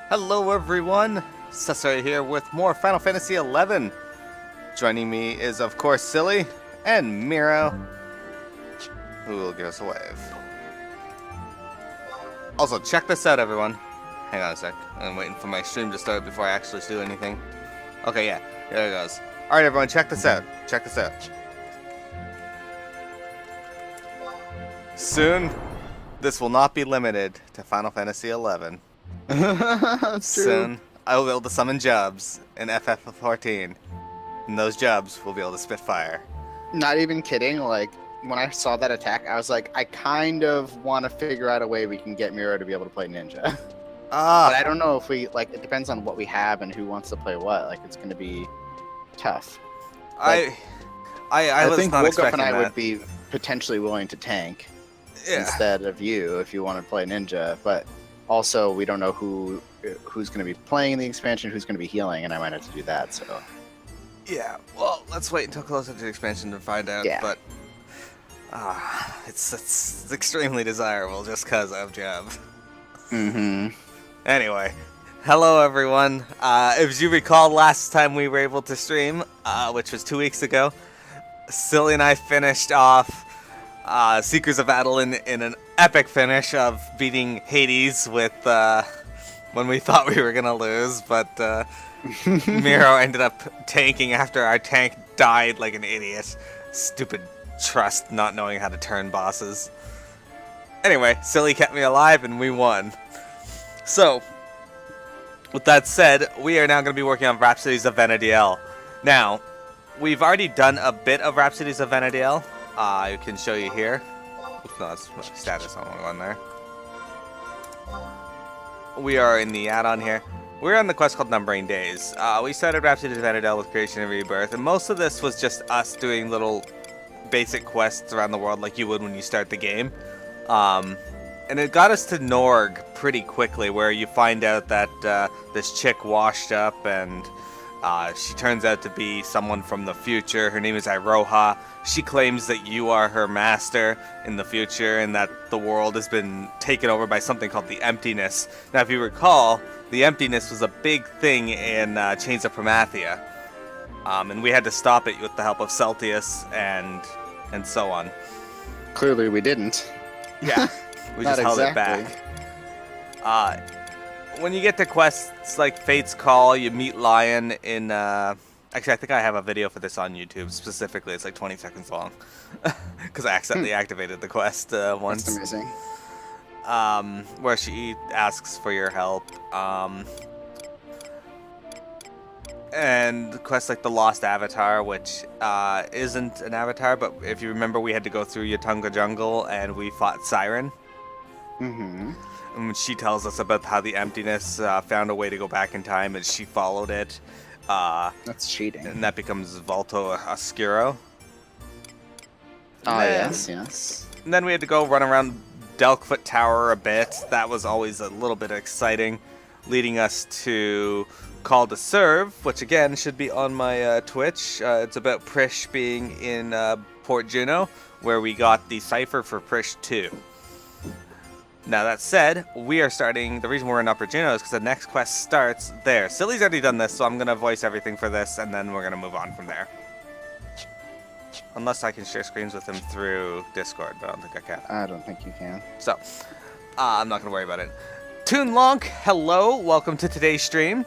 Hello everyone, Cesar here with more Final Fantasy XI. Joining me is of course Silly and Miro, who will give us a wave. Also, check this out everyone. Hang on a sec, I'm waiting for my stream to start before I actually do anything. Okay, yeah, here it goes. Alright everyone, check this out. Check this out. Soon, this will not be limited to Final Fantasy XI. Soon, I will be able to summon jobs in FF14, and those jobs will be able to spit fire. Not even kidding, like, when I saw that attack, I was like, I kind of want to figure out a way we can get Miro to be able to play Ninja. But I don't know if we, like, it depends on what we have and who wants to play what. Like, it's going to be tough. Like, I think Wolfguff and I would be potentially willing to tank instead of you if you want to play Ninja, but also we don't know who's going to be playing the expansion, who's going to be healing, and I might have to do that, so. Yeah, well, let's wait until closer to the expansion to find out, but it's extremely desirable just because of Jab. Mm-hmm. Anyway, hello everyone. As you recall, last time we were able to stream, which was 2 weeks ago, Silly and I finished off Seekers of Vana'diel in an epic finish of beating Hades with when we thought we were gonna lose, but Miro ended up tanking after our tank died like an idiot. Stupid trust, not knowing how to turn bosses. Anyway, Silly kept me alive and we won. So, with that said, we are now going to be working on Rhapsodies of Vana'diel. Now, we've already done a bit of Rhapsodies of Vana'diel. I can show you here. Oops, no, that's my status on there. We are in the add-on here. We're on the quest called Numbering Days. We started Rhapsodies of Vana'diel with Creation and Rebirth, and most of this was just us doing little basic quests around the world like you would when you start the game. And it got us to Norg pretty quickly, where you find out that this chick washed up and she turns out to be someone from the future. Her name is Iroha. She claims that you are her master in the future and that the world has been taken over by something called the Emptiness. Now, if you recall, the Emptiness was a big thing in Chains of Promathia. And we had to stop it with the help of Celtius and so on. Clearly we didn't. Yeah, we just held it back. When you get to quests like Fate's Call, you meet Lion in, actually I think I have a video for this on YouTube specifically. It's like 20 seconds long. Because I accidentally activated the quest once. That's amazing. Where she asks for your help. And quests like the Lost Avatar, which isn't an avatar, but if you remember, we had to go through Yatunga Jungle and we fought Siren. Mm-hmm. And she tells us about how the Emptiness found a way to go back in time, and she followed it. That's cheating. And that becomes Volto Oscuro. Yes. And then we had to go run around Delkfoot Tower a bit. That was always a little bit exciting, leading us to Call to Serve, which again should be on my Twitch. It's about Prish being in Port Juno, where we got the cipher for Prish 2. Now that said, we are starting, the reason we're in Upper Juno is because the next quest starts there. Silly's already done this, so I'm going to voice everything for this, and then we're going to move on from there. Unless I can share screens with him through Discord, but I don't think I can. I don't think you can. So, I'm not going to worry about it. Toonlonk, hello, welcome to today's stream.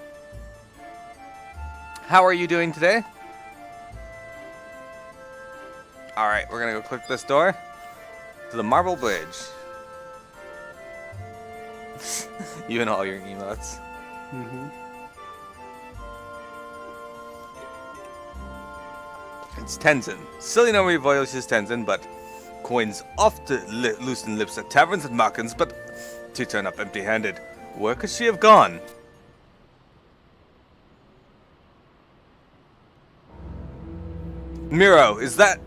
How are you doing today? Alright, we're going to go click this door to the Marble Bridge. You and all your emotes. Mm-hmm. It's Tenzin. Silly no voice is Tenzin, but coins oft loosen lips at taverns and markets, but to turn up empty-handed. Where could she have gone? Miro, is that...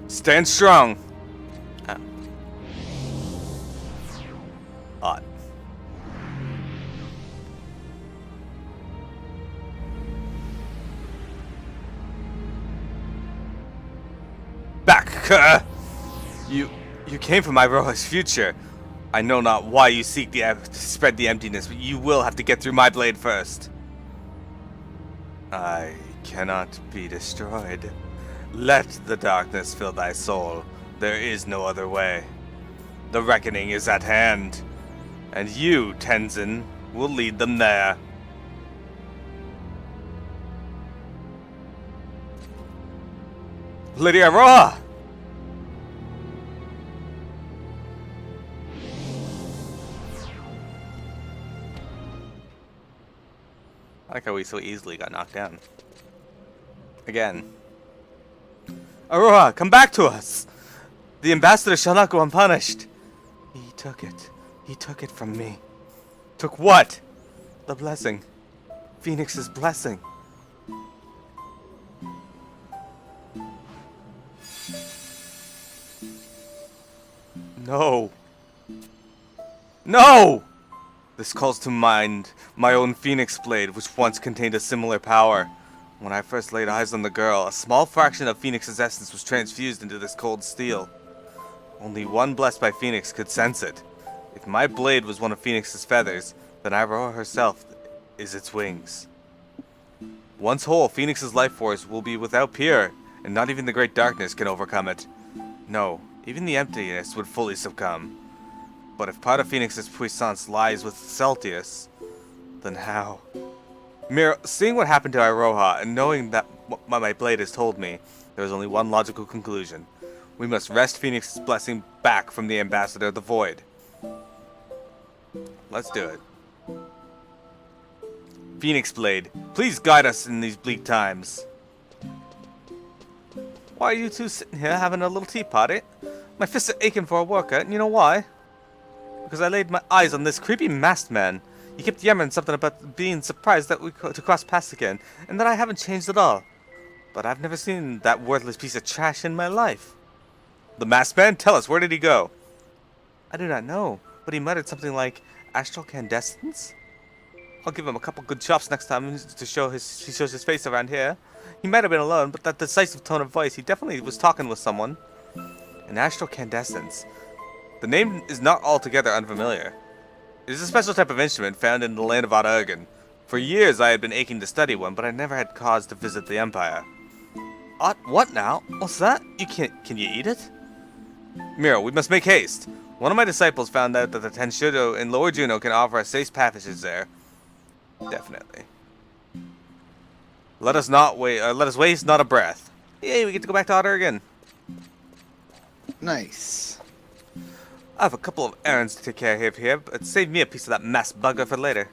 Stand strong. You came from Iroha's future. I know not why you seek to spread the emptiness, but you will have to get through my blade first. I cannot be destroyed. Let the darkness fill thy soul. There is no other way. The reckoning is at hand, and you, Tenzin, will lead them there. Lady Iroha! I like how we so easily got knocked down. Again. Iroha, come back to us! The ambassador shall not go unpunished. He took it. He took it from me. Took what? The blessing. Phoenix's blessing. No. No! This calls to mind my own Phoenix Blade, which once contained a similar power. When I first laid eyes on the girl, a small fraction of Phoenix's essence was transfused into this cold steel. Only one blessed by Phoenix could sense it. If my blade was one of Phoenix's feathers, then Iroha herself is its wings. Once whole, Phoenix's life force will be without peer, and not even the great darkness can overcome it. No, even the emptiness would fully succumb. But if part of Phoenix's puissance lies with Celtius, then how? Seeing what happened to Iroha and knowing that what my blade has told me, there is only one logical conclusion. We must wrest Phoenix's blessing back from the Ambassador of the Void. Let's do it. Phoenix Blade, please guide us in these bleak times. Why are you two sitting here having a little tea party? My fists are aching for a workout, and you know why? Because I laid my eyes on this creepy masked man. He kept yammering something about being surprised that to cross paths again, and that I haven't changed at all. But I've never seen that worthless piece of trash in my life. The masked man? Tell us, where did he go? I do not know, but he muttered something like astral candescence. I'll give him a couple good chops next time to show he shows his face around here. He might have been alone, but that decisive tone of voice, he definitely was talking with someone. An astral candescence. The name is not altogether unfamiliar. It is a special type of instrument found in the land of Vana'diel. For years I had been aching to study one, but I never had cause to visit the Empire. What now? What's that? Can you eat it? Miro, we must make haste. One of my disciples found out that the Tenshudo in Lower Juno can offer us safe passages there. Definitely. Let us waste not a breath. Yay, we get to go back to Vana'diel. Nice. I have a couple of errands to take care of here, but save me a piece of that masked bugger for later.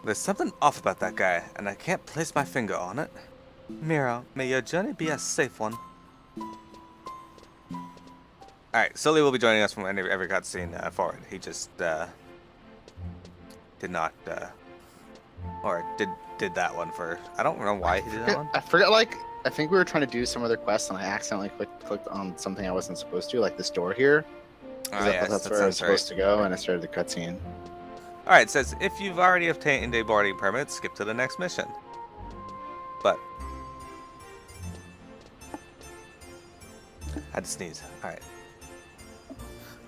There's something off about that guy, and I can't place my finger on it. Miro, may your journey be a safe one. Alright, Sully will be joining us from every cutscene forward. He just did not, or did that one for, I don't know why he did that one. I forgot, I think we were trying to do some other quests and I accidentally clicked on something I wasn't supposed to, like this door here. Yes, that's where I was supposed to go, and I started the cutscene. Alright, it says, if you've already obtained a boarding permit, skip to the next mission. But I had to sneeze. Alright.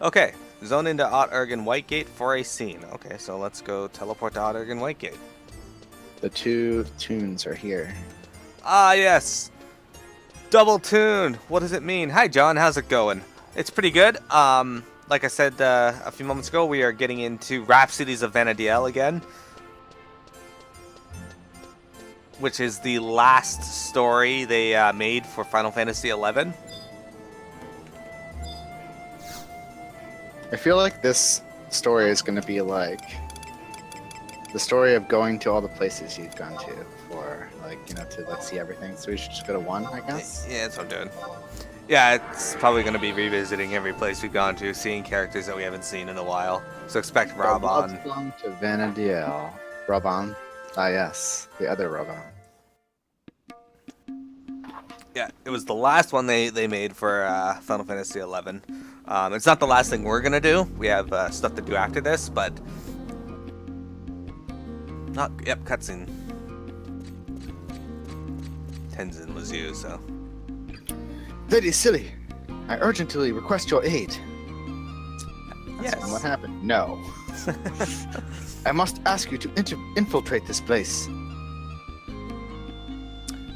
Okay, zone into Vana'diel Whitegate for a scene. Okay, so let's go teleport to Vana'diel Whitegate. The two tunes are here. Ah, yes. Double tune. What does it mean? Hi, John. How's it going? It's pretty good. Like I said a few moments ago, we are getting into Rhapsodies of Vana'diel again, which is the last story they made for Final Fantasy XI. I feel like this story is going to be like the story of going to all the places you've gone to for, to see everything. So we should just go to one, I guess. Yeah, that's what I'm doing. Yeah, it's probably going to be revisiting every place we've gone to, seeing characters that we haven't seen in a while. So expect Raban. Welcome to Vana'diel. Raban. Ah, yes. The other Raban. Yeah, it was the last one they made for Final Fantasy XI. It's not the last thing we're going to do. We have stuff to do after this, but... Yep, cutscene. Tenzin was you, so... Very silly. I urgently request your aid. Yes. What happened? No. I must ask you to infiltrate this place.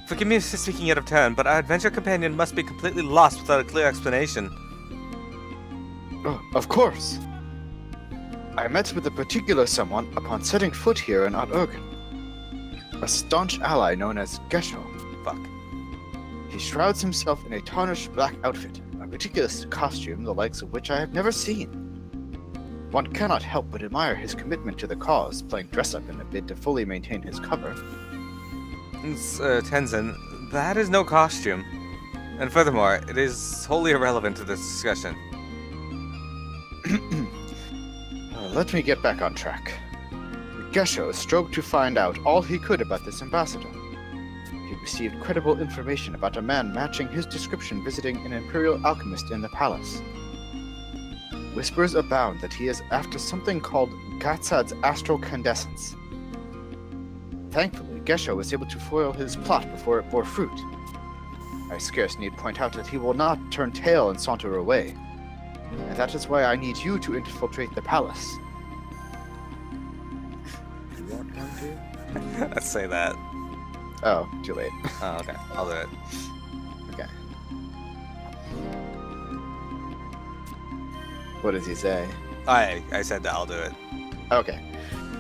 Forgive me for speaking out of turn, but our adventure companion must be completely lost without a clear explanation. Oh, of course. I met with a particular someone upon setting foot here in Ut-Urgen. A staunch ally known as Gesho. Fuck. He shrouds himself in a tarnished black outfit, a ridiculous costume the likes of which I have never seen. One cannot help but admire his commitment to the cause, playing dress-up in a bid to fully maintain his cover. Tenzin, that is no costume. And furthermore, it is wholly irrelevant to this discussion. Let me get back on track. Gesho strove to find out all he could about this ambassador. He received credible information about a man matching his description visiting an imperial alchemist in the palace. Whispers abound that he is after something called Gatsad's astrocandescence. Thankfully, Gesho was able to foil his plot before it bore fruit. I scarce need point out that he will not turn tail and saunter away. And that is why I need you to infiltrate the palace. You want him to? Let's say that. Oh, too late. Oh, okay. I'll do it. Okay. What does he say? I said that I'll do it. Okay.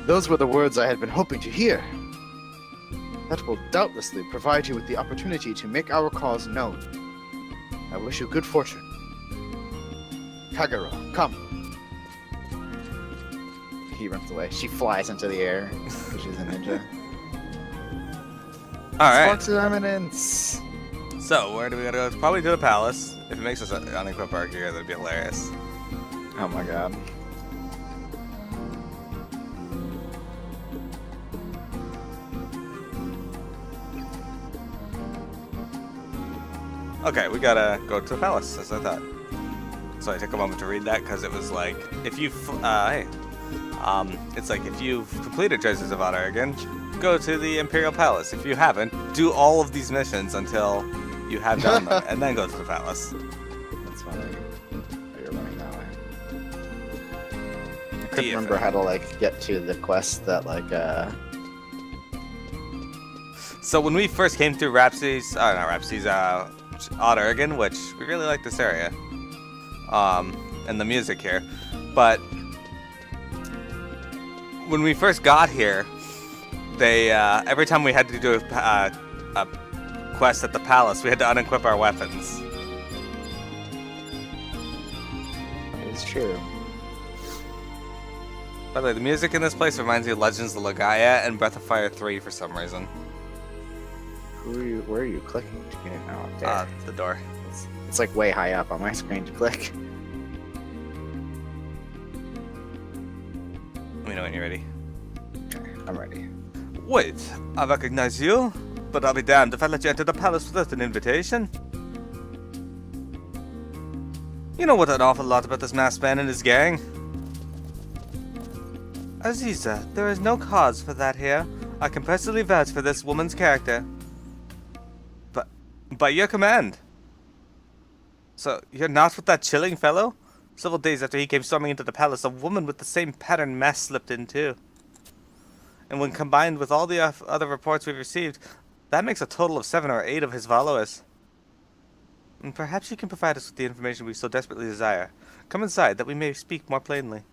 Those were the words I had been hoping to hear. That will doubtlessly provide you with the opportunity to make our cause known. I wish you good fortune. Kagero, come. He runs away. She flies into the air, because she's a ninja. Alright. Sparks of eminence. So, where do we gotta go? Probably to the palace. If it makes us unequip our gear, that'd be hilarious. Oh my god. Okay, we gotta go to the palace, as I thought. So I took a moment to read that because it was like, if you, it's like if you've completed Treasures of Ut-Urgen, go to the Imperial Palace. If you haven't, do all of these missions until you have done them, and then go to the palace. That's funny. You're running that way. I couldn't remember how to like get to the quest that like. So when we first came through Rhapsody's, not Rhapsody's, Ut-Urgen, which we really like this area. And the music here, but when we first got here, they every time we had to do a quest at the palace, we had to unequip our weapons. It's true. By the way, the music in this place reminds me of Legends of Legaia and Breath of Fire 3 for some reason. Where are you clicking to get it now? Up there. The door. It's like way high up on my screen to click. Let me know when you're ready. Okay, I'm ready. Wait, I recognize you, but I'll be damned if I let you enter the palace without an invitation. You know what an awful lot about this masked man and his gang. Aziza, there is no cause for that here. I can personally vouch for this woman's character. But by your command. So, you're not with that chilling fellow? Several days after he came storming into the palace, a woman with the same pattern mask slipped in too. And when combined with all the other reports we've received, that makes a total of 7 or 8 of his followers. And perhaps you can provide us with the information we so desperately desire. Come inside, that we may speak more plainly.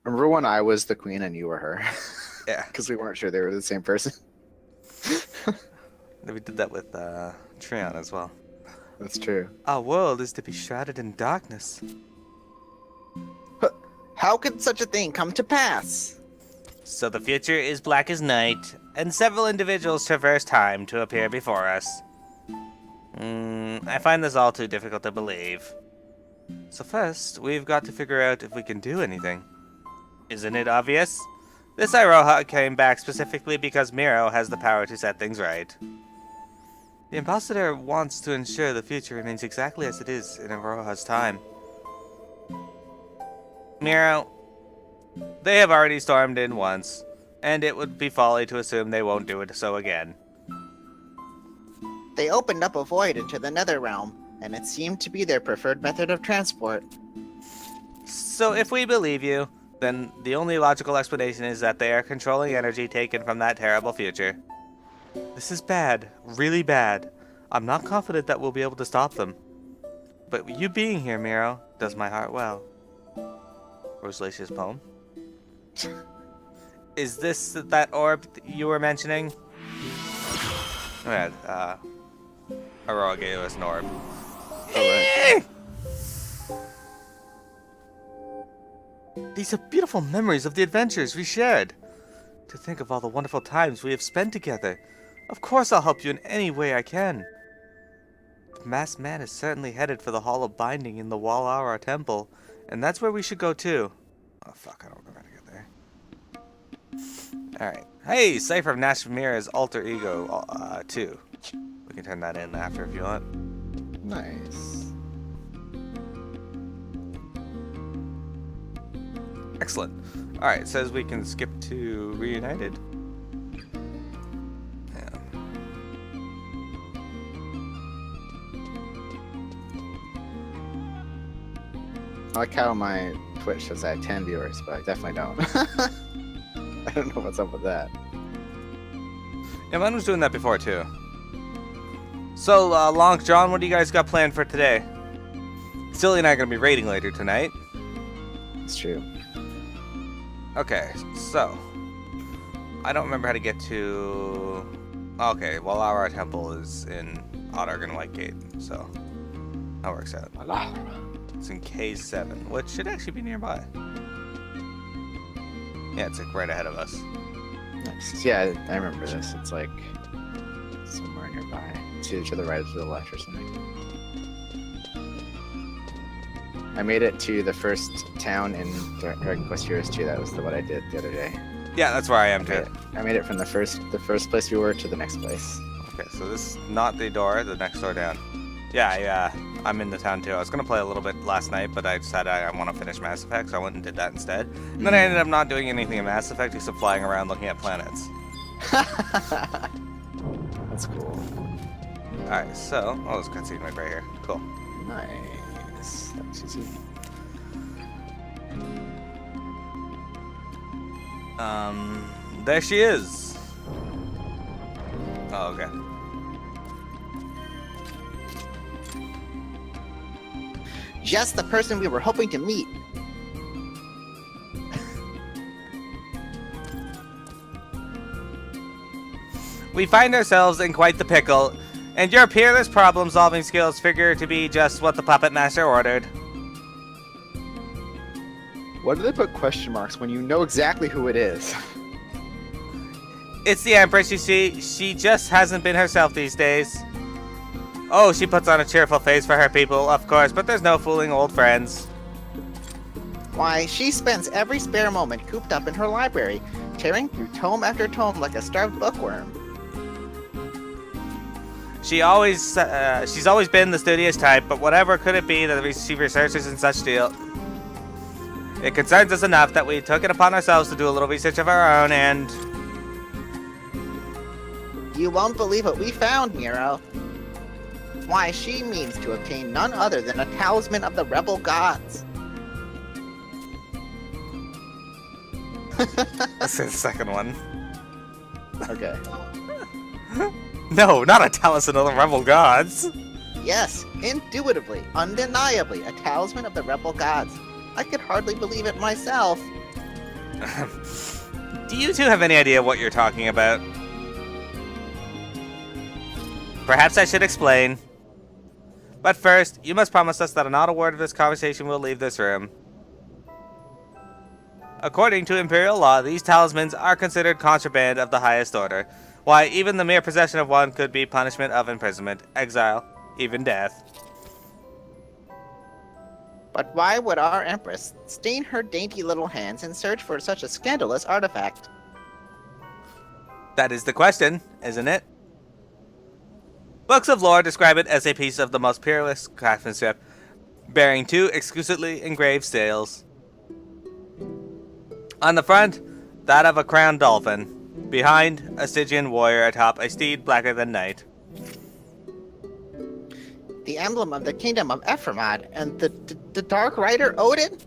Remember when I was the queen and you were her? Yeah. Because we weren't sure they were the same person. We did that with Treon as well. That's true. Our world is to be shrouded in darkness. How could such a thing come to pass? So the future is black as night, and several individuals traverse time to appear before us. I find this all too difficult to believe. So first, we've got to figure out if we can do anything. Isn't it obvious? This Iroha came back specifically because Miro has the power to set things right. The ambassador wants to ensure the future remains exactly as it is in Iroha's time. Miro, they have already stormed in once, and it would be folly to assume they won't do it so again. They opened up a void into the nether realm, and it seemed to be their preferred method of transport. So if we believe you, then the only logical explanation is that they are controlling energy taken from that terrible future. This is bad, really bad. I'm not confident that we'll be able to stop them. But you being here, Miro, does my heart well. Rosalicia's poem. Is this that orb you were mentioning? Aurora gave us an orb. Alright. These are beautiful memories of the adventures we shared. To think of all the wonderful times we have spent together. Of course I'll help you in any way I can. The masked man is certainly headed for the Hall of Binding in the Wal'ara Temple, and that's where we should go too. Oh fuck, I don't know how to get there. Alright. Hey, Cypher of Nashmira's alter ego 2. We can turn that in after if you want. Nice. Excellent. Alright, it says we can skip to Reunited. Yeah. I like how my Twitch says I have 10 viewers, but I definitely don't. I don't know what's up with that. Yeah, mine was doing that before too. So, Long John, what do you guys got planned for today? Silly and I are going to be raiding later tonight. It's true. Okay, so I don't remember how to get to. Okay, well, our temple is in Ottargan Whitegate, so that works out. It's in K7, which should actually be nearby. Yeah, it's like right ahead of us. Nice. Yeah, I remember this. It's like somewhere nearby. It's either to the right or to the left or something. I made it to the first town in Dragon Quest Heroes 2. That was what I did the other day. Yeah, that's where I am too. I made it from the first place we were to the next place. Okay, so this is not the door, the next door down. Yeah, I'm in the town too. I was gonna play a little bit last night, but I decided I want to finish Mass Effect, so I went and did that instead. And then I ended up not doing anything in Mass Effect except flying around looking at planets. That's cool. Alright, so this cutscene right here. Cool. Nice. That's easy. There she is. Oh, okay. Just the person we were hoping to meet. We find ourselves in quite the pickle, and your peerless problem-solving skills figure to be just what the Puppet Master ordered. Why do they put question marks when you know exactly who it is? It's the Empress, you see. She just hasn't been herself these days. Oh, she puts on a cheerful face for her people, of course, but there's no fooling old friends. Why, she spends every spare moment cooped up in her library, tearing through tome after tome like a starved bookworm. She's always been the studious type, but whatever could it be that she researches in such deal? It concerns us enough that we took it upon ourselves to do a little research of our own, and... You won't believe what we found, Miro. Why, she means to obtain none other than a talisman of the rebel gods. That's the second one. Okay. No, not a talisman of the rebel gods. Yes, indubitably, undeniably, a talisman of the rebel gods. I could hardly believe it myself. Do you two have any idea what you're talking about? Perhaps I should explain. But first, you must promise us that not a word of this conversation will leave this room. According to Imperial law, these talismans are considered contraband of the highest order. Why, even the mere possession of one could be punishment of imprisonment, exile, even death. But why would our Empress stain her dainty little hands in search for such a scandalous artifact? That is the question, isn't it? Books of lore describe it as a piece of the most peerless craftsmanship, bearing two exquisitely engraved sails. On the front, that of a crowned dolphin. Behind, a Stygian warrior atop a steed blacker than night. the emblem of the kingdom of Ephraimad and the Dark Rider Odin?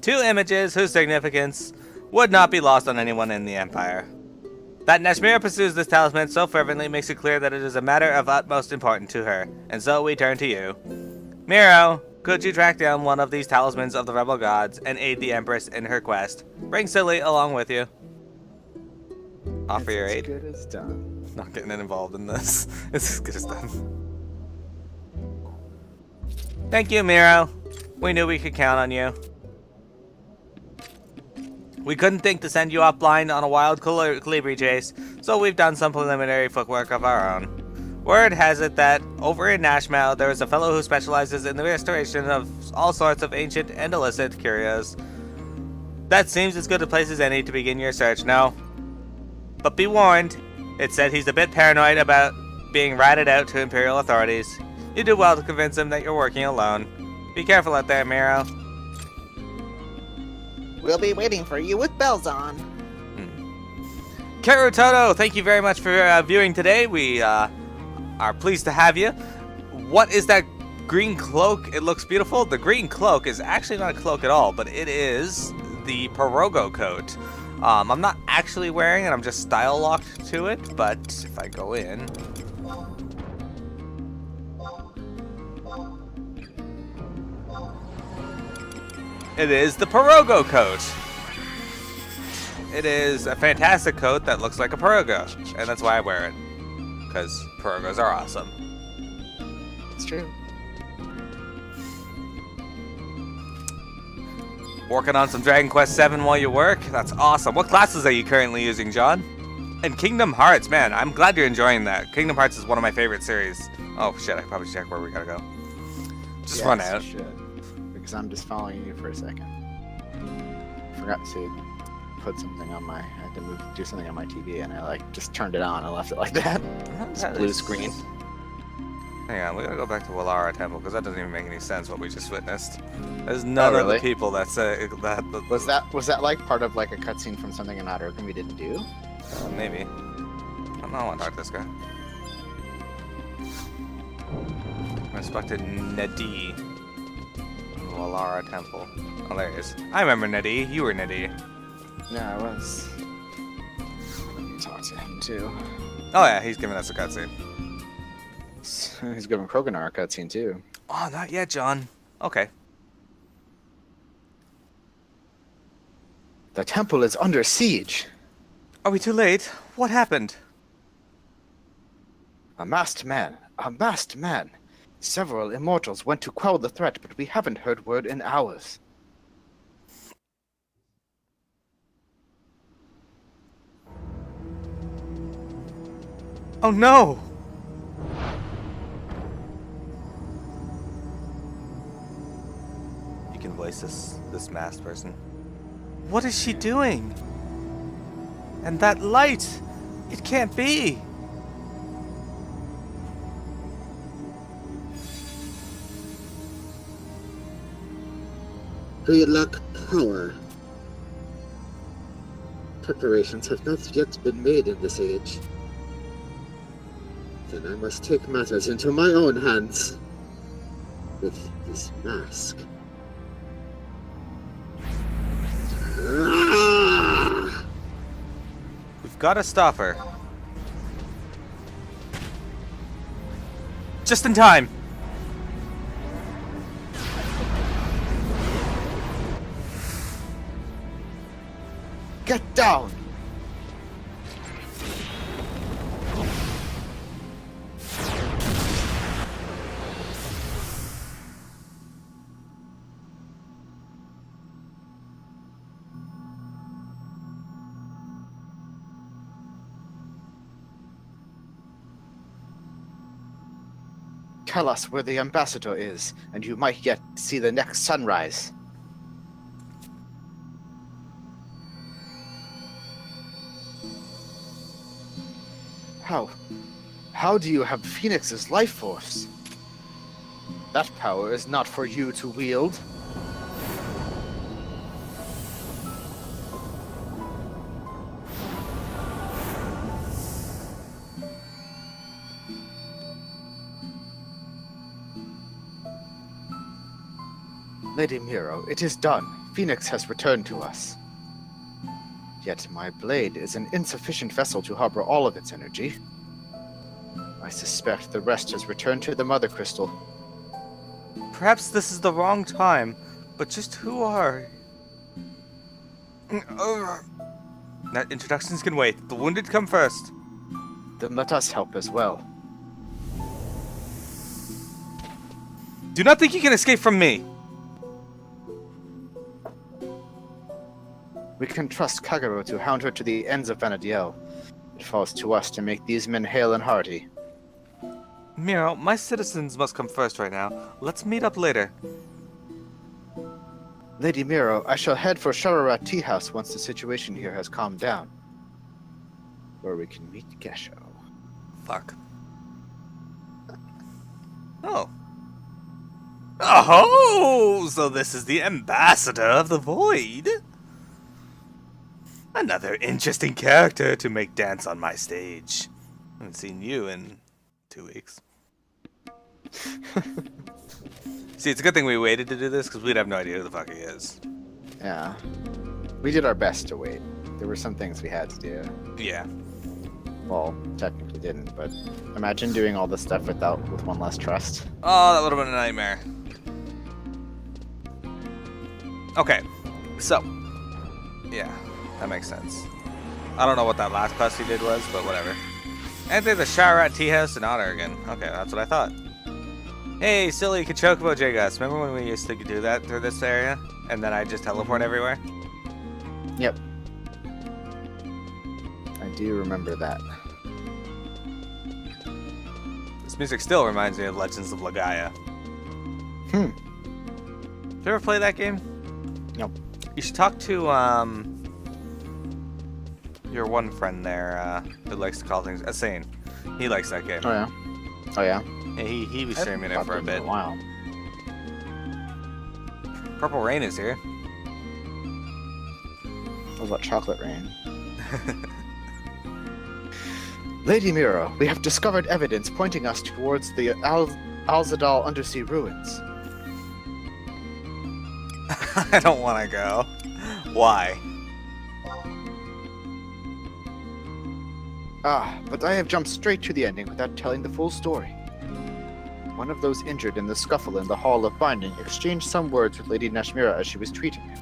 2 images whose significance would not be lost on anyone in the Empire. That Nashmira pursues this talisman so fervently makes it clear that it is a matter of utmost importance to her, and so we turn to you. Miro, could you track down one of these talismans of the rebel gods and aid the Empress in her quest? Bring Silly along with you. Offer your aid. As good as done. Not getting involved in this. It's as good as done. Thank you, Miro. We knew we could count on you. We couldn't think to send you off blind on a wild colibri chase, so we've done some preliminary footwork of our own. Word has it that over in Nashmau there is a fellow who specializes in the restoration of all sorts of ancient and illicit curios. That seems as good a place as any to begin your search, no? But be warned, it said he's a bit paranoid about being ratted out to Imperial authorities. You do well to convince him that you're working alone. Be careful out there, Miro. We'll be waiting for you with bells on. Karutoto, thank you very much for viewing today. We are pleased to have you. What is that green cloak? It looks beautiful. The green cloak is actually not a cloak at all, but it is the Pirogo coat. I'm not actually wearing it. I'm just style locked to it, but if I go in... It is the Pirogo coat. It is a fantastic coat that looks like a Pirogo, and that's why I wear it. Because Pirogos are awesome. It's true. Working on some Dragon Quest VII while you work? That's awesome. What classes are you currently using, John? And Kingdom Hearts, man, I'm glad you're enjoying that. Kingdom Hearts is one of my favorite series. Oh shit, I probably should check where we gotta go. Just run out. You should. Because I'm just following you for a second. Forgot to put something on my. I had to do something on my TV, and I just turned it on and left it like that. It's blue screen. Hang on, we gotta go back to Wallara Temple because that doesn't even make any sense what we just witnessed. There's none of the people that say that. Was that like part of like a cutscene from something in Outer Rim we didn't do? Maybe. I don't know. I want to talk to this guy. I respected Nedi. Wallara Temple. Oh, there he is. I remember Nedi. You were Nedi. Yeah, I was. Let me talk to him too. Oh yeah, he's giving us a cutscene. He's giving Kroganar a cutscene too. Oh, not yet, John. Okay. The temple is under siege. Are we too late? What happened? A masked man. Several immortals went to quell the threat, but we haven't heard word in hours. Oh no! You can voice this masked person. What is she doing? And that light! It can't be! We lack power. Preparations have not yet been made in this age. Then I must take matters into my own hands. With this mask. We've got to stop her. Just in time! Get down! Tell us where the ambassador is, and you might yet see the next sunrise. How do you have Phoenix's life force? That power is not for you to wield. Lady Miro, it is done. Phoenix has returned to us. Yet my blade is an insufficient vessel to harbor all of its energy. I suspect the rest has returned to the Mother Crystal. Perhaps this is the wrong time, but just who are... That introductions can wait. The wounded come first. Then let us help as well. Do not think you can escape from me. We can trust Kagero to hound her to the ends of Vana'diel. It falls to us to make these men hale and hearty. Miro, my citizens must come first right now. Let's meet up later. Lady Miro, I shall head for Shararat Tea House once the situation here has calmed down. Where we can meet Gesho. Fuck. Oh. Oh, so this is the ambassador of the void. Another interesting character to make dance on my stage. I haven't seen you in 2 weeks. See, it's a good thing we waited to do this, because we'd have no idea who the fuck he is. Yeah. We did our best to wait. There were some things we had to do. Yeah. Well, technically didn't, but imagine doing all this stuff with one less trust. Oh, that would have been a nightmare. Okay, so, yeah, that makes sense. I don't know what that last quest he did was, but whatever. Enter the Shararat Tea House in Oregon. Okay, that's what I thought. Hey, silly Kachokubo J-Gus. Remember when we used to do that through this area? And then I just teleport everywhere? Yep. I do remember that. This music still reminds me of Legends of Legaia. Did you ever play that game? Nope. You should talk to, your one friend there, who likes to call things Asane. He likes that game. Oh, yeah? Oh, yeah? Yeah, he was streaming it for a bit. Wow. Purple Rain is here. What about Chocolate Rain? Lady Miro, we have discovered evidence pointing us towards the Alzadal undersea ruins. I don't want to go. Why? But I have jumped straight to the ending without telling the full story. One of those injured in the scuffle in the Hall of Binding exchanged some words with Lady Nashmira as she was treating him.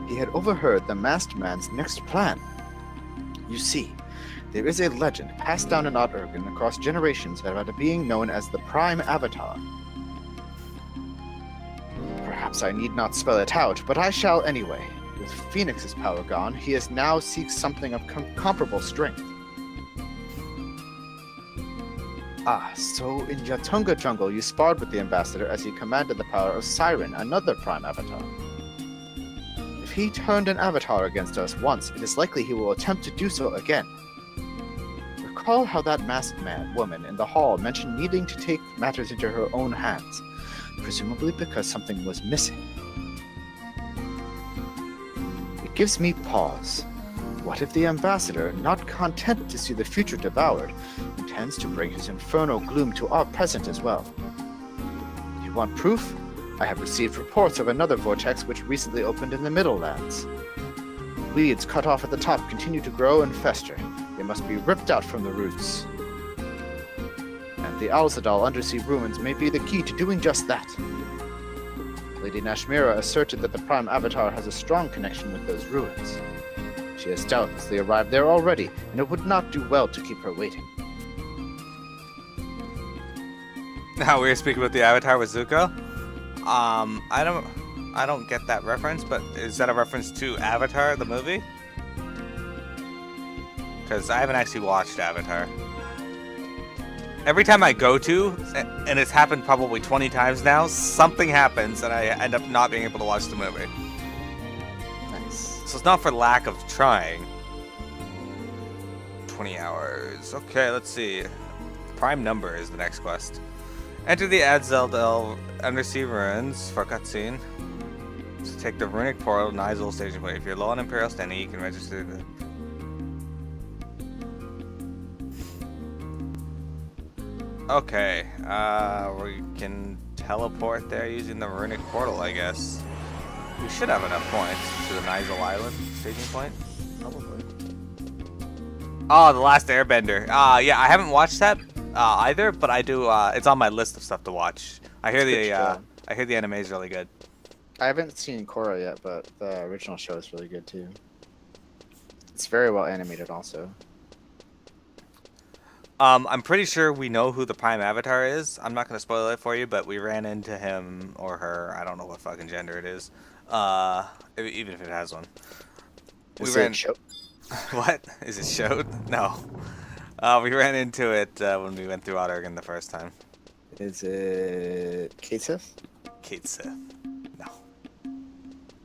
He had overheard the masked man's next plan. You see, there is a legend passed down in Odd-Urgen across generations about a being known as the Prime Avatar. Perhaps I need not spell it out, but I shall anyway. With Phoenix's power gone, he now seeks something of comparable strength. So in Yatunga Jungle you sparred with the Ambassador as he commanded the power of Siren, another Prime Avatar. If he turned an Avatar against us once, it is likely he will attempt to do so again. Recall how that masked woman in the hall mentioned needing to take matters into her own hands, presumably because something was missing. It gives me pause. What if the Ambassador, not content to see the future devoured, intends to bring his infernal gloom to our present as well? You want proof? I have received reports of another vortex which recently opened in the Middlelands. Weeds cut off at the top continue to grow and fester. They must be ripped out from the roots. And the Alzadal undersea ruins may be the key to doing just that. Lady Nashmira asserted that the Prime Avatar has a strong connection with those ruins. She has doubtlessly arrived there already, and it would not do well to keep her waiting. Now we were speaking about the Avatar with Zuko. I don't get that reference, but is that a reference to Avatar, the movie? Because I haven't actually watched Avatar. Every time I go to, and it's happened probably 20 times now, something happens and I end up not being able to watch the movie. Nice. So it's not for lack of trying. 20 hours. Okay, let's see. Prime number is the next quest. Enter the Adzeldel undersea ruins for a cutscene. So take the runic portal to Nizul station point. If you're low on Imperial standing, you can register the... Okay, we can teleport there using the runic portal, I guess. We should have enough points to the Nigel Island staging point. Probably. Oh, The Last Airbender. Yeah, I haven't watched that either, but I do. It's on my list of stuff to watch. I hear I hear the anime is really good. I haven't seen Korra yet, but the original show is really good too. It's very well animated, also. I'm pretty sure we know who the Prime Avatar is. I'm not gonna spoil it for you, but we ran into him or her. I don't know what fucking gender it is. Even if it has one. What? Is it showed? No. We ran into it when we went through Outergen the first time. Is it Kate Sith? Kate Sith. No.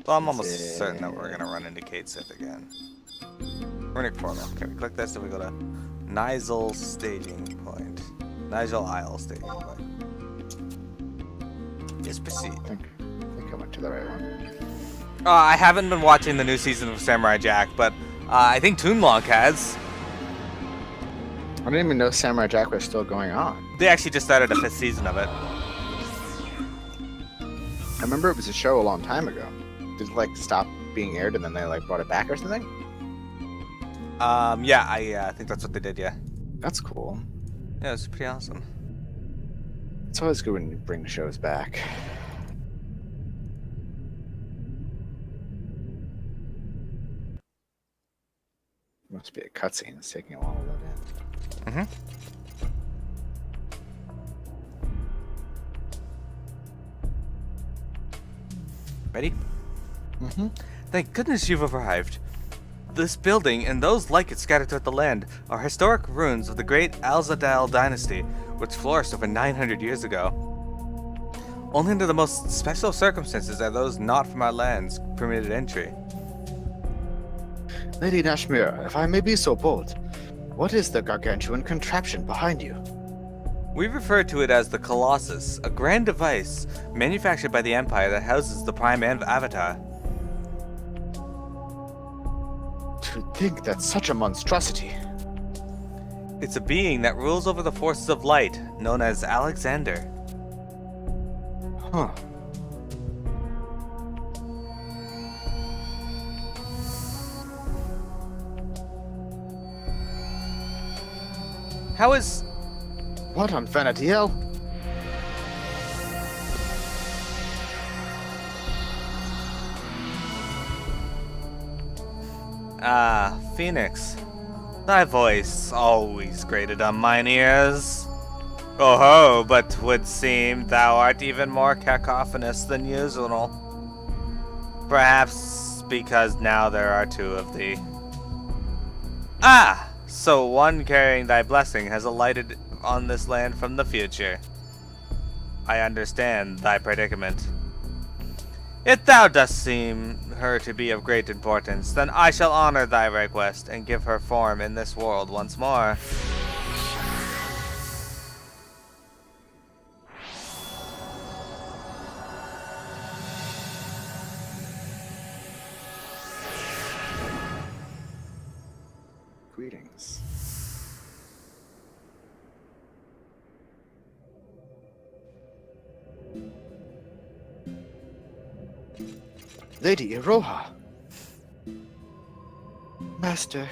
Well, I'm almost certain that we're gonna run into Kate Sith again. Runic portal. Okay, we click this and we go to Nigel staging point. Nigel Isle staging point. Yes, proceed. I think I went to the right one. I haven't been watching the new season of Samurai Jack, but I think Toonlonk has. I didn't even know Samurai Jack was still going on. They actually just started a 5th season of it. I remember it was a show a long time ago. Did it like stop being aired and then they like brought it back or something? Yeah, I think that's what they did, yeah. That's cool. Yeah, it's pretty awesome. It's always good when you bring shows back. Must be a cutscene. It's taking a while to load in. Mm-hmm. Ready? Mm-hmm. Thank goodness you've arrived. This building and those like it scattered throughout the land are historic ruins of the great Vana'diel dynasty, which flourished over 900 years ago. Only under the most special circumstances are those not from our lands permitted entry. Lady Nashmira, if I may be so bold, what is the gargantuan contraption behind you? We refer to it as the Colossus, a grand device manufactured by the Empire that houses the Prime Avatar. To think that such a monstrosity. It's a being that rules over the forces of light, known as Alexander. Huh. How is... What on Vana'diel? Ah, Phoenix. Thy voice always grated on mine ears. Oh ho, but 'twould seem thou art even more cacophonous than usual. Perhaps because now there are two of thee. Ah! So one carrying thy blessing has alighted on this land from the future. I understand thy predicament. If thou dost seem her to be of great importance, then I shall honor thy request and give her form in this world once more. Greetings. Lady Iroha. Master,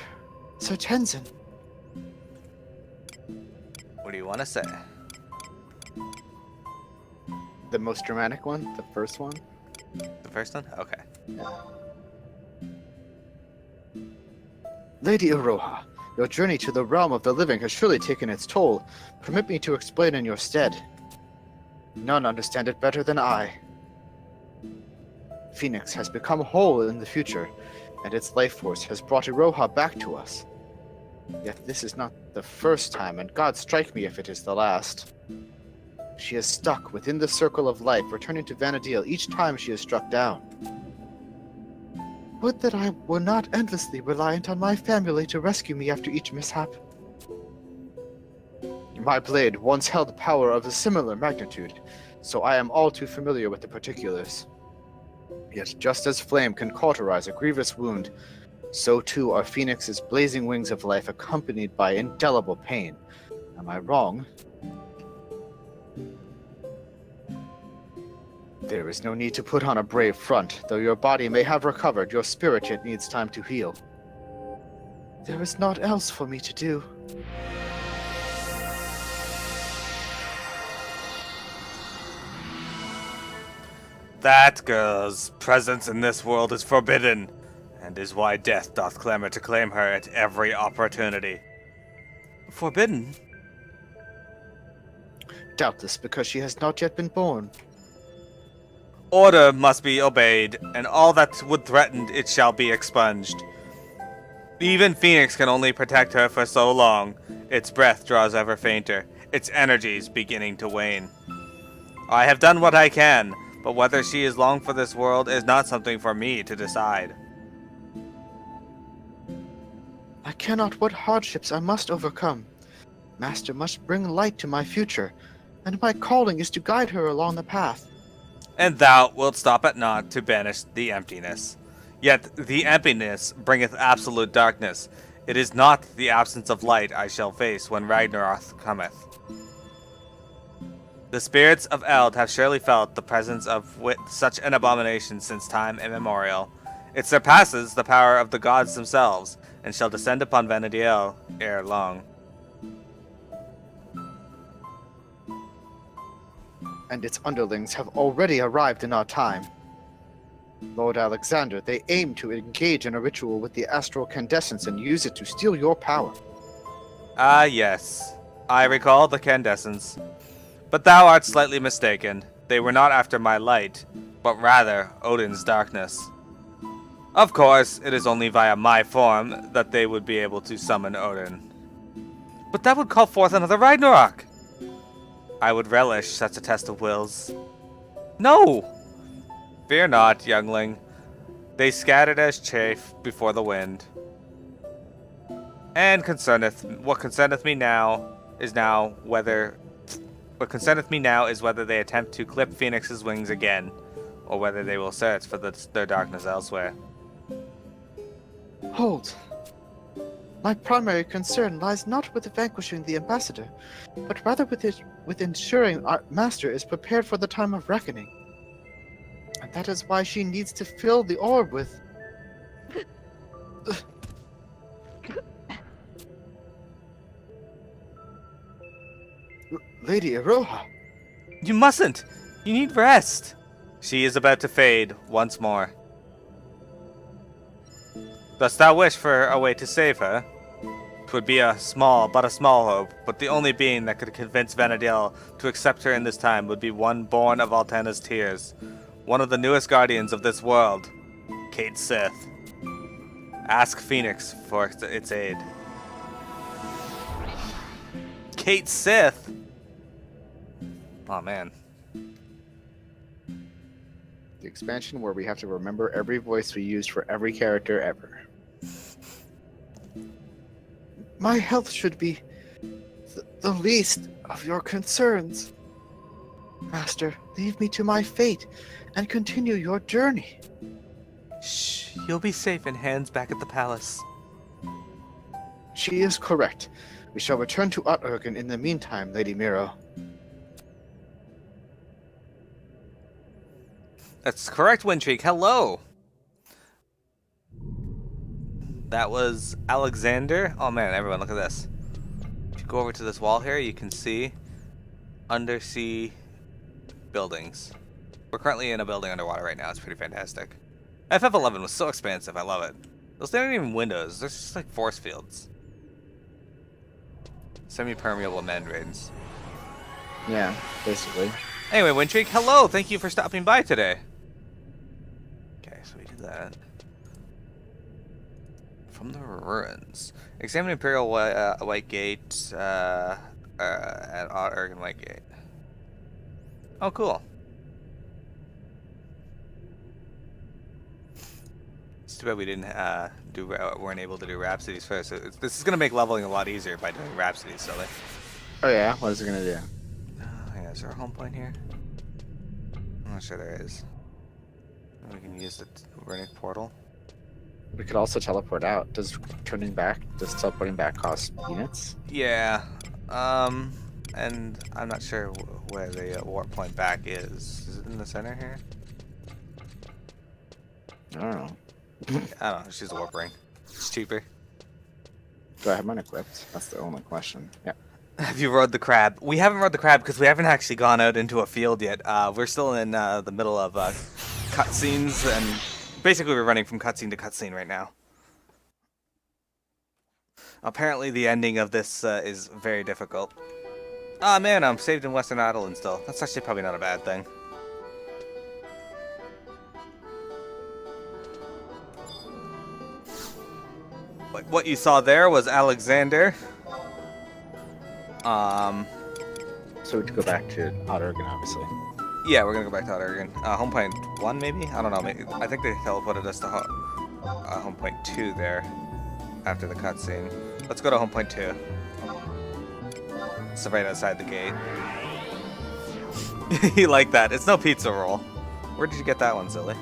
Sir Tenzin. What do you want to say? The most dramatic one? The first one? The first one? Okay. Lady Iroha, your journey to the realm of the living has surely taken its toll. Permit me to explain in your stead. None understand it better than I. Phoenix has become whole in the future, and its life force has brought Iroha back to us. Yet this is not the first time, and God strike me if it is the last. She is stuck within the circle of life, returning to Vana'diel each time she is struck down. Would that I were not endlessly reliant on my family to rescue me after each mishap. My blade once held power of a similar magnitude, so I am all too familiar with the particulars. Yet just as flame can cauterize a grievous wound, so too are Phoenix's blazing wings of life accompanied by indelible pain. Am I wrong? There is no need to put on a brave front. Though your body may have recovered, your spirit yet needs time to heal. There is naught else for me to do. That girl's presence in this world is forbidden, and is why death doth clamor to claim her at every opportunity. Forbidden? Doubtless because she has not yet been born. Order must be obeyed, and all that would threaten it shall be expunged. Even Phoenix can only protect her for so long. Its breath draws ever fainter, its energies beginning to wane. I have done what I can, but whether she is long for this world is not something for me to decide. I cannot what hardships I must overcome. Master must bring light to my future, and my calling is to guide her along the path. And thou wilt stop at naught to banish the emptiness. Yet the emptiness bringeth absolute darkness. It is not the absence of light I shall face when Ragnarok cometh. The spirits of Eld have surely felt the presence of such an abomination since time immemorial. It surpasses the power of the gods themselves, and shall descend upon Vana'diel ere long. And its underlings have already arrived in our time. Lord Alexander, they aim to engage in a ritual with the astral candescence and use it to steal your power. Ah, yes. I recall the candescence. But thou art slightly mistaken. They were not after my light, but rather Odin's darkness. Of course, it is only via my form that they would be able to summon Odin. But that would call forth another Ragnarok! I would relish such a test of wills. No! Fear not, youngling. They scattered as chaff before the wind. And what concerneth me now is whether they attempt to clip Phoenix's wings again, or whether they will search for their darkness elsewhere. Hold. My primary concern lies not with vanquishing the ambassador, but rather with ensuring our master is prepared for the time of reckoning. And that is why she needs to fill the orb with... Lady Aroha. You mustn't! You need rest! She is about to fade once more. Dost thou wish for a way to save her? 'Twould be a small hope, but the only being that could convince Vana'diel to accept her in this time would be one born of Altena's tears, one of the newest guardians of this world, Kate Sith. Ask Phoenix for its aid. Kate Sith? Oh man. The expansion where we have to remember every voice we used for every character ever. My health should be the least of your concerns. Master, leave me to my fate and continue your journey. Shh, you'll be safe in hands back at the palace. She is correct. We shall return to Uttergan in the meantime, Lady Miro. That's correct, Windtreak. Hello! That was Alexander. Oh man, everyone, look at this. If you go over to this wall here, you can see undersea buildings. We're currently in a building underwater right now. It's pretty fantastic. FF11 was so expansive. I love it. Those aren't even windows. They're just like force fields. Semi-permeable membranes. Yeah, basically. Anyway, Windtreak, hello! Thank you for stopping by today. Okay, so we did that. From the ruins. Examine Imperial White Gate at Uttergan White Gate. Oh, cool. It's too bad we didn't weren't able to do Rhapsodies first. This is gonna make leveling a lot easier by doing Rhapsodies, silly. Oh yeah, what is it gonna do? Yeah, is there a home point here? I'm not sure there is. We can use the Runic portal. We could also teleport out. Does teleporting back cost units? Yeah. I and I'm not sure where the warp point back is. Is it in the center here? I don't know. I don't know. She's a warp ring. It's cheaper. Do I have mine equipped? That's the only question. Yeah. Have you rode the crab? We haven't rode the crab because we haven't actually gone out into a field yet. We're still in the middle of cutscenes, and basically we're running from cutscene to cutscene right now. Apparently the ending of this is very difficult. Ah man, I'm saved in Western Ireland still. That's actually probably not a bad thing. What you saw there was Alexander. So we go back to Oregon, obviously. Yeah, we're gonna go back to Oregon. Home point 1 maybe? I don't know. Maybe, I think they teleported us to home point 2 there after the cutscene. Let's go to home point 2. It's right outside the gate. You like that? It's no pizza roll. Where did you get that one, silly?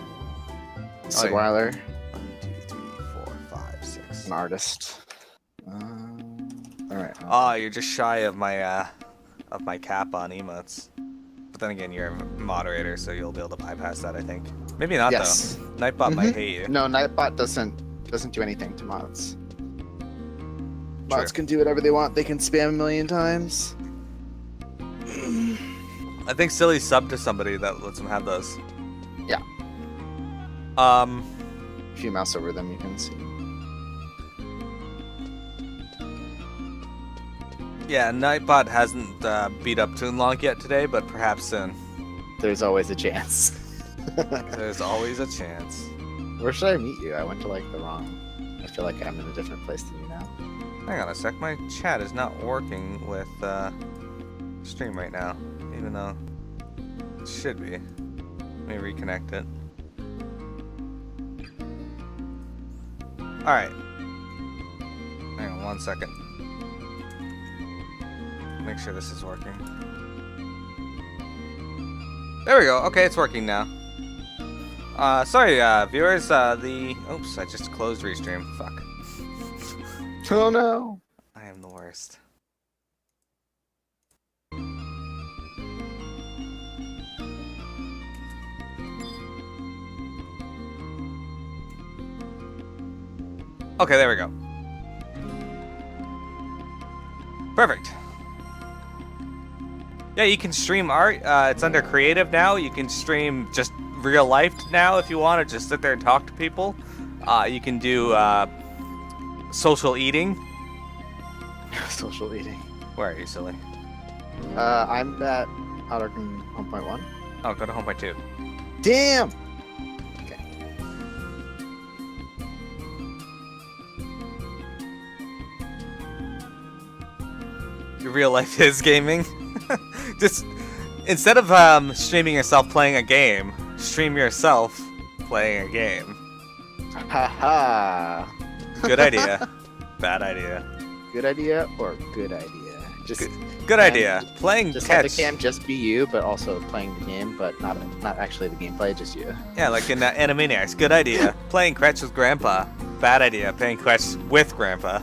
Sid Weiler, 1, 2, 3, 4, 5, 6. an artist. All right. Oh, you're just shy of my cap on emotes. But then again, you're a moderator, so you'll be able to bypass that, I think. Maybe not, Yes. though. Nightbot might hate you. No, Nightbot doesn't do anything to mods. True. Mods can do whatever they want. They can spam a million times. I think Silly subbed to somebody that lets him have those. Yeah. Um, If you mouse over them, you can see. yeah, Nightbot hasn't beat up Toonlonk yet today, but perhaps soon. There's always a chance. There's always a chance. Where should I meet you? I went to like the wrong. I feel like I'm in a different place than you now. Hang on a sec, my chat is not working with stream right now, even though it should be. Let me reconnect it. Alright. Hang on 1 second. Make sure this is working. There we go. Okay, it's working now. Sorry, viewers. Oops, I just closed restream. Fuck. Oh no! I am the worst. Okay, there we go. Perfect. Yeah, you can stream art. It's under creative now. You can stream just real life now if you want to just sit there and talk to people. You can do social eating. Social eating. Where are you, silly? I'm at Oregon 1.1. Oh, go to home point 2. Damn! Your real life is gaming. Just instead of streaming yourself playing a game, stream yourself playing a game. Haha. Good idea. Bad idea. Good idea or good idea? Just Good idea. Playing Just have the catch. cam just be you, but also playing the game, but not actually the gameplay, just you. Yeah, like in Animaniacs. Good idea. Playing Quetch with Grandpa. Bad idea. Playing Quetch with Grandpa.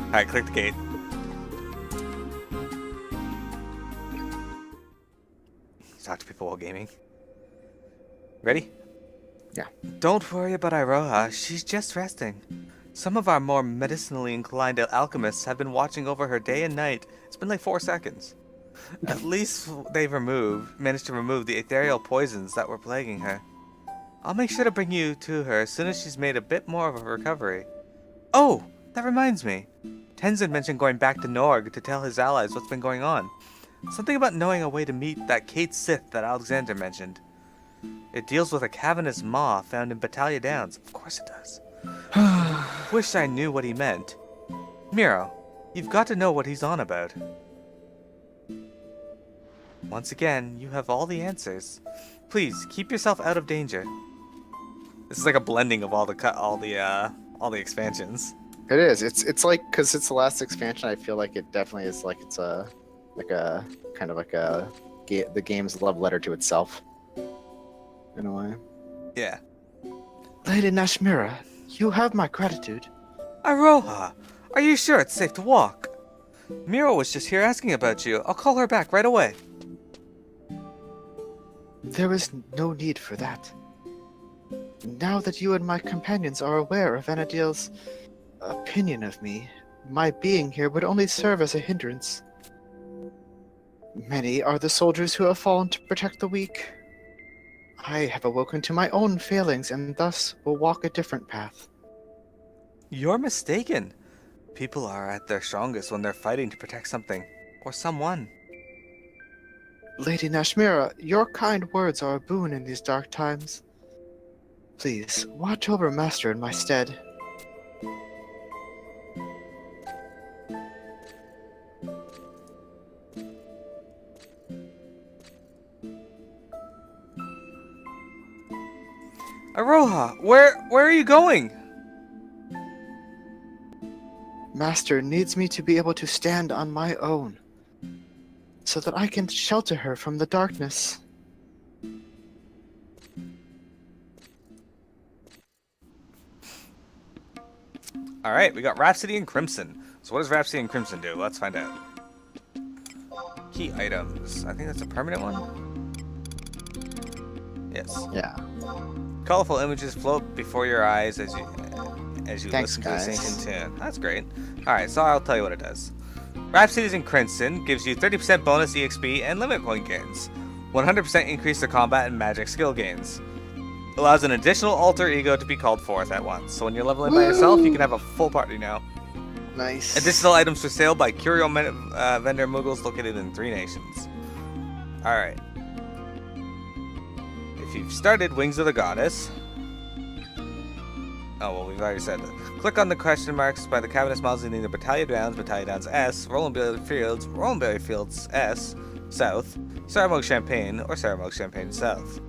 Alright, click the gate. Talk to people while gaming. Ready? Yeah. Don't worry about Iroha. She's just resting. Some of our more medicinally inclined alchemists have been watching over her day and night. It's been like 4 seconds. At least they've managed to remove the ethereal poisons that were plaguing her. I'll make sure to bring you to her as soon as she's made a bit more of a recovery. Oh, that reminds me. Tenzin mentioned going back to Norg to tell his allies what's been going on. Something about knowing a way to meet that Kate Sith that Alexander mentioned. It deals with a cavernous maw found in Battaglia Downs. Of course it does. Wish I knew what he meant. Miro, you've got to know what he's on about. Once again, you have all the answers. Please keep yourself out of danger. This is like a blending of all the expansions. It is. It's like, because it's the last expansion, I feel like it definitely is like it's a kind of like the game's love letter to itself. In a way. Yeah. Lady Nashmira, you have my gratitude. Iroha, are you sure it's safe to walk? Miro was just here asking about you. I'll call her back right away. There is no need for that. Now that you and my companions are aware of Vana'diel's opinion of me, my being here would only serve as a hindrance. Many are the soldiers who have fallen to protect the weak. I have awoken to my own failings and thus will walk a different path. You're mistaken. People are at their strongest when they're fighting to protect something or someone. Lady Nashmira, your kind words are a boon in these dark times. Please, watch over Master in my stead. Aroha, where are you going? Master needs me to be able to stand on my own, so that I can shelter her from the darkness. Alright, we got Rhapsody and Crimson. So what does Rhapsody and Crimson do? Let's find out. Key items. I think that's a permanent one? Yes. Yeah. Colorful images float before your eyes as you Thanks, listen guys. to the singing tune. That's great. Alright, so I'll tell you what it does. Rhapsodies in Crimson gives you 30% bonus EXP and limit point gains. 100% increase to combat and magic skill gains. Allows an additional alter ego to be called forth at once. So when you're leveling by yourself, you can have a full party now. Nice. Additional items for sale by curio vendor Muggles located in 3 nations. Alright. If you've started Wings of the Goddess... Oh, well, we've already said that. Click on the question marks by the cabinet models in either Battalion Downs S, Rollenberry Fields S, South, Saramog Champagne, or Saramog Champagne South.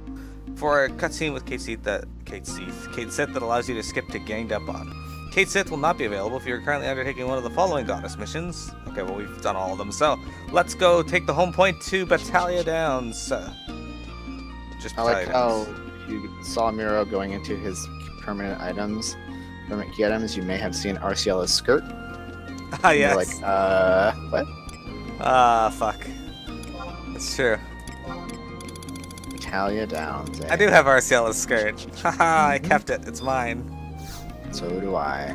For a cutscene with Kate Sith that allows you to skip to Ganged Up On. Kate Sith will not be available if you're currently undertaking one of the following Goddess missions. Okay, well, we've done all of them, so let's go take the home point to Battalion Downs. Just I like Battalion how Downs. you saw Miro going into his permanent items. Permanent key items, you may have seen Arciela's skirt. Ah, And you're yes. like, what? Ah, fuck. That's true. Talia Downs. I do have Arciela's skirt. Haha, I kept it. It's mine. So do I.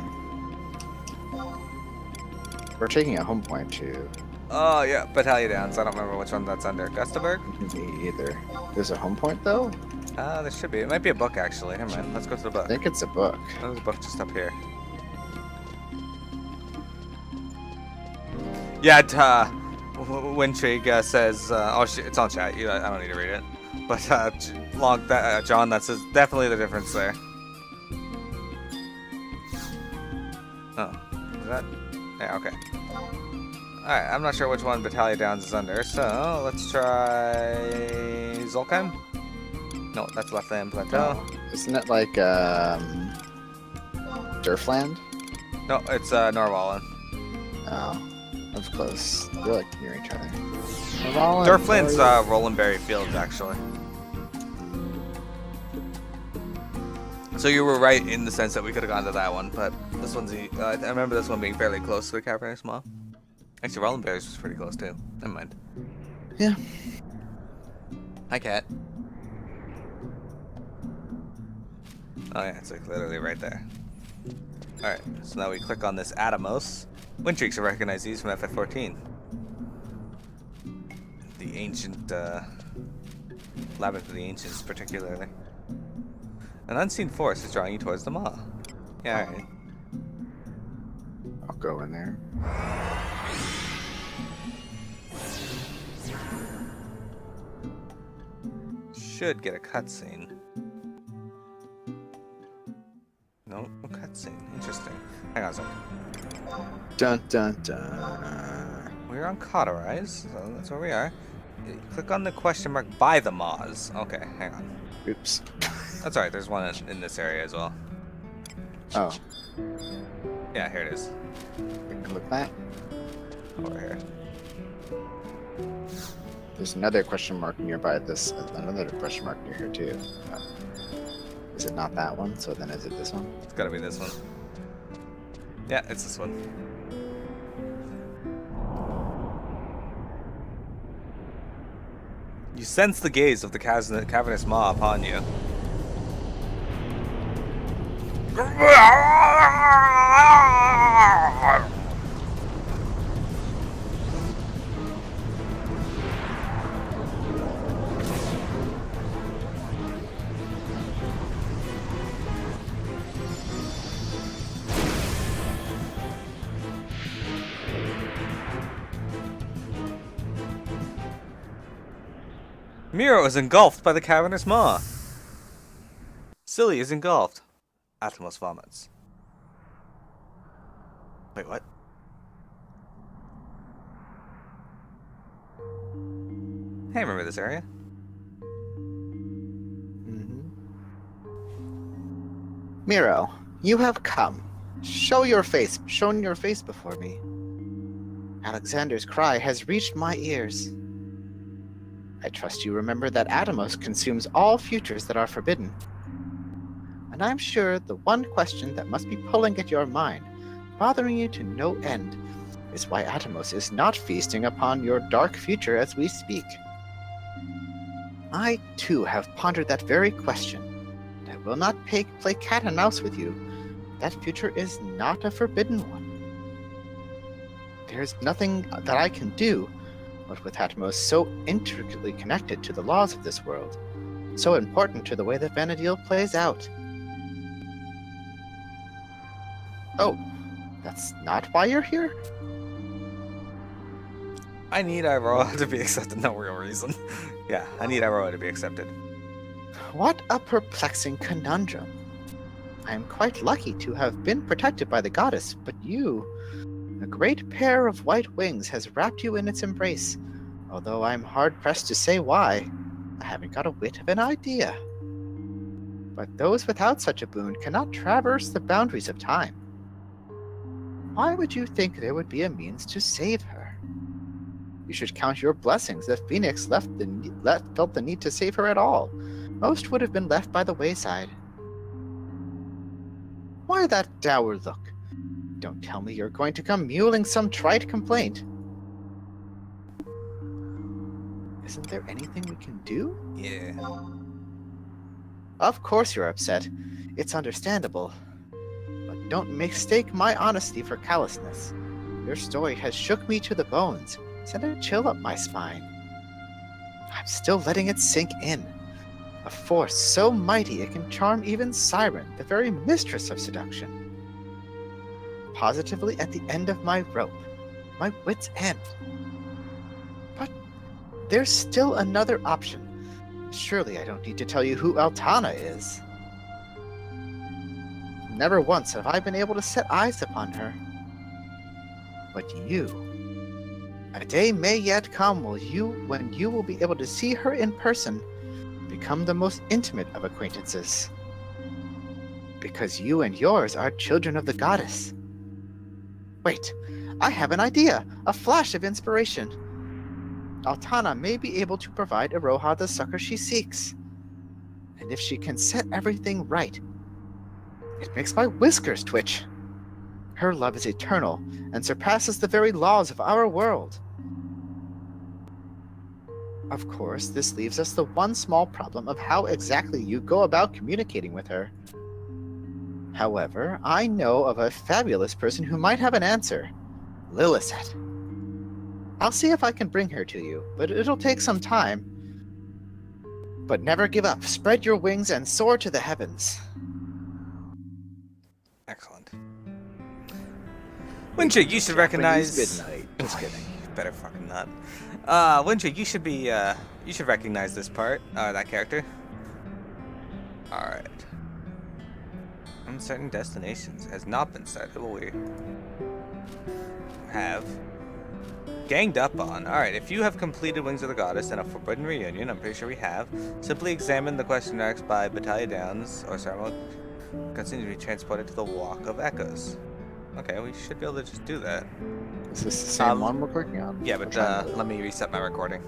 We're taking a home point too. Oh, yeah, Battalion Downs. I don't remember which one that's under. Gustaberg? Me either. There's a home point though? There should be. It might be a book, actually. Never mind. Let's go to the I book. think it's a book. There's a book just up here. Yeah, Wintrigue says, it's on chat. I don't need to read it. But John, that says definitely the difference there. Oh, is that? Yeah, okay. Alright, I'm not sure which one Battalion Downs is under, so let's try Zolkheim? No, that's Left-Land Plateau. Oh, isn't it like Durfland? No, it's Norwallen. Oh, that's close. They're like near each other. Norwallen, Durfland's sorry. Rollenberry Fields, actually. So you were right in the sense that we could have gone to that one, but this one's I remember this one being fairly close to the Cabernet Small. Actually, Rollenberry's was pretty close too. Never mind. Yeah. Hi, Cat. Oh yeah, it's like literally right there. Alright, so now we click on this Atomos. Wintrix will recognize these from FF14. The ancient, Labyrinth of the Ancients, particularly. An unseen force is drawing you towards the maw. Yeah, alright. I'll go in there. Should get a cutscene. No cutscene. Interesting. Hang on a second. Dun dun dun. We're on Cauterize, so that's where we are. Click on the question mark by the Maws. Okay, hang on. Oops. That's alright, there's one in this area as well. Oh, Yeah, here it is. we can look back. Over here. There's another question mark nearby this. Another question mark near here too. Is it not that one? So then is it this one? It's gotta be this one. Yeah, it's this one. You sense the gaze of the cavernous maw upon you. Miro is engulfed by the cavernous maw. Silly is engulfed. Atomos vomits. Wait, what? Hey, I remember this area. Miro, you have come. Shown your face before me. Alexander's cry has reached my ears. I trust you remember that Atomos consumes all futures that are forbidden. And I'm sure the one question that must be pulling at your mind, bothering you to no end, is why Atomos is not feasting upon your dark future as we speak. I, too, have pondered that very question. I will not play cat and mouse with you. That future is not a forbidden one. There's nothing that I can do, but with Atomos so intricately connected to the laws of this world, so important to the way that Vana'diel plays out. Oh, that's not why you're here? I need Iroha to be accepted. No real reason. Yeah, I need Iroha to be accepted. What a perplexing conundrum. I am quite lucky to have been protected by the goddess, but you, a great pair of white wings has wrapped you in its embrace, although I'm hard-pressed to say why. I haven't got a whit of an idea. But those without such a boon cannot traverse the boundaries of time. Why would you think there would be a means to save her? You should count your blessings if Phoenix felt the need to save her at all. Most would have been left by the wayside. Why that dour look? Don't tell me you're going to come mewling some trite complaint. Isn't there anything we can do? Yeah. Of course you're upset. It's understandable. But don't mistake my honesty for callousness. Your story has shook me to the bones, sent a chill up my spine. I'm still letting it sink in. A force so mighty it can charm even Siren, the very mistress of seduction. Positively at the end of my rope, my wit's end. But there's still another option. Surely I don't need to tell you who Altana is. Never once have I been able to set eyes upon her. But you... A day may yet come when you will be able to see her in person, become the most intimate of acquaintances. Because you and yours are children of the goddess. Wait, I have an idea, a flash of inspiration. Altana may be able to provide Iroha the succor she seeks. And if she can set everything right, it makes my whiskers twitch. Her love is eternal and surpasses the very laws of our world. Of course, this leaves us the one small problem of how exactly you go about communicating with her. However, I know of a fabulous person who might have an answer. Lilithet. I'll see if I can bring her to you, but it'll take some time. But never give up. Spread your wings and soar to the heavens. Excellent. Winter, you should recognize... Midnight. Just kidding. Better fucking not. Winter, you should be, you should recognize this part, that character. Alright. Uncertain destinations has not been set. Who will we have ganged up on? Alright, if you have completed Wings of the Goddess and a Forbidden Reunion, I'm pretty sure we have, simply examine the question marks by Battalion Downs or Sarmo continue to be transported to the Walk of Echoes. Okay, we should be able to just do that. Is this the same one we're working on? Yeah, but let me reset my recording.